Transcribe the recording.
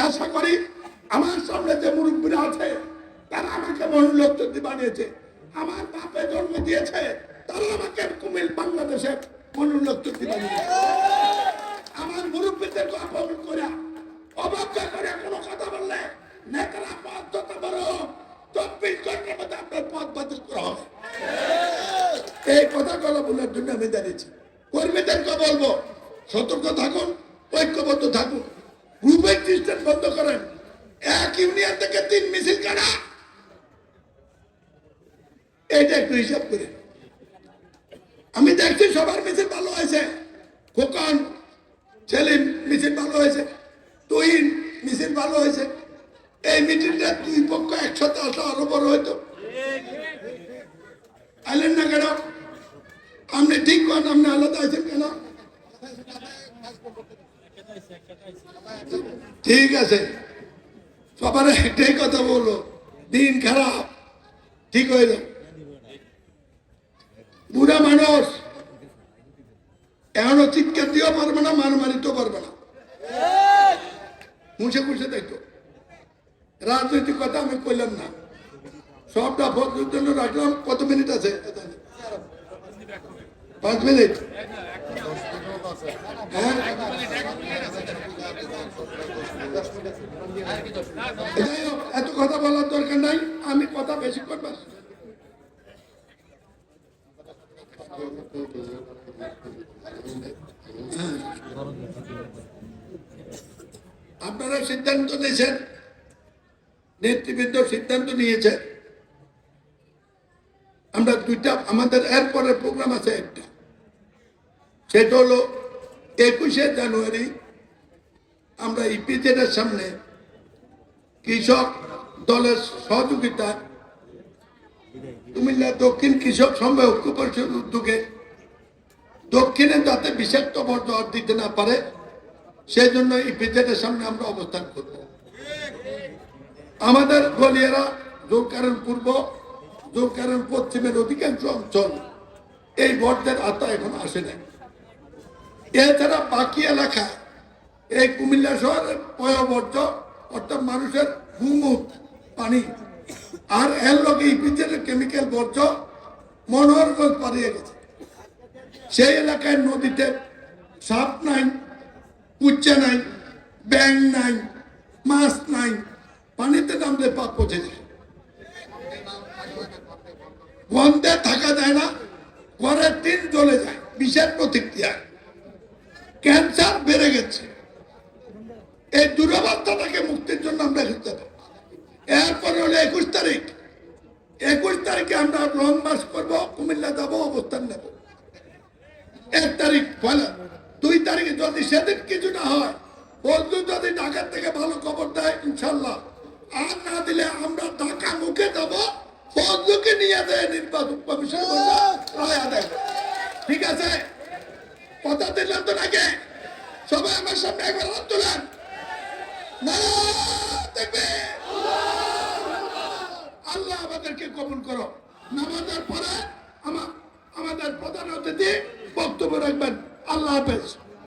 আশা করি আমার সামনে যে মুরব্বীরা আছে তারা আমাকে মনোলোক চৌধুরী বানিয়েছে, আমার বাপে জন্ম দিয়েছে তারা আমাকে কুমিল বাংলাদেশের মনোলোক চৌধুরী বানিয়েছে। আমার মুরব্বীদেরকে অপমান করে অবজ্ঞা করে কোনো কথা বললে নেতারা পথ যত বড় 24 ঘন্টার মধ্যে আপনার পথ বাতিল করা হবে। এই কথাগুলো বলার জন্য আমি দাঁড়িয়েছি। কর্মীদেরকে বলবো সতর্ক থাকুন, ঐক্যবদ্ধ থাকুন, গ্রুপে সিস্টেম বন্ধ করেন। এক ইউনিয়ন থেকে 3 মিছিল কাটা, এটা একটু হিসাব করে। আমি দেখছি সবার মিছিল ভালো হয়েছে, খোকন সেলিম মিছিল ভালো হয়েছে, তুহিন মিছিল ভালো হয়েছে। এই মিটিংটা 2 পক্ষ একসাথে আসলে আরো বড় হইতো। আইলেন না কেন? আপনি ঠিক করেন, আপনি আলাদা আছেন কেন? ঠিক আছে, সবার একটাই কথা বললো, দিন খারাপ ঠিক হয়ে যাবে। বুড়া মানুষ এখনো চিৎকার দিয়েও পারবে না, মারামারিতেও পারবে না, মুছে মুছে দেখো। রাজনৈতিক কথা আমি কইলাম না, সবটা ফজলের জন্য রাখলাম। কত মিনিট আছে? 5 মিনিট। হ্যাঁ, এত কথা বলার দরকার নাই, আমি কথা বেশি করবো। আপনারা সিদ্ধান্ত নিয়েছেন, নেতৃবৃন্দ সিদ্ধান্ত নিয়েছে। আমরা 2টা, আমাদের এরপরের প্রোগ্রাম আছে একটা, সেটা হলো 21শে জানুয়ারি আমরা ইপিজেডের সামনে কৃষক দলের সহযোগিতা কুমিল্লা দক্ষিণ কৃষক সমবায় ঐক্য পরিষদ উদ্যোগে দক্ষিণে যাতে বিষাক্ত বর্জ্য আর দিতে না পারে সেই জন্য ইপিজেডের সামনে আমরা অবস্থান করব। আমাদের গলিয়ারা জোরকারণ পূর্ব, জোরকারণ পশ্চিমের অধিকাংশ অঞ্চল এই বর্জ্যের আওতা এখন আসে না। এছাড়া বাকি এলাকা এই কুমিল্লা শহরের পয়বর্জ্য অর্থাৎ মানুষের গুমুখ পানি আর এর লগে ইপিজেডের কেমিক্যাল বর্জ্য মনোহরগঞ্জ পালিয়ে গেছে। সেই এলাকায় নদীতে সাপ নাই, কুচ্চা নাই, ব্যাং নাই, মাছ নাই, পানিতে নামলে পা পচে যায়, গন্ধে থাকা যায় না, ঘরের টিন জ্বলে যায়, বিষের প্রতিক্রিয়া, ক্যান্সার বেড়ে গেছে। এই দুরবস্থাটাকে মুক্তির জন্য আমরা হেঁটে যাব। এরপরে হলো 21 তারিখ। 21 তারিখে আমরা লং মার্চ করবো, কুমিল্লা যাবো, অবস্থান নেব। 1 তারিখ পয়লা, 2 তারিখে যদি সেদিন কিছু না হয়, বন্ধু যদি ঢাকার থেকে ভালো খবর দেয় ইনশাল্লাহ, আর না দিলে আমরা ঢাকা মুখে যাবো, বন্ধুকে নিয়ে দেয় নির্বাচন কমিশন রায় আদায়। ঠিক আছে, কথা দিলেন তো নাকি? সবাই আমার সামনে একবার হাত তোলেন। দেখবে আল্লাহ আমাদেরকে কবুল করো। নামাজের পরে আমাদের প্রধান অতিথি বক্তব্য রাখবেন। আল্লাহ হাফেজ।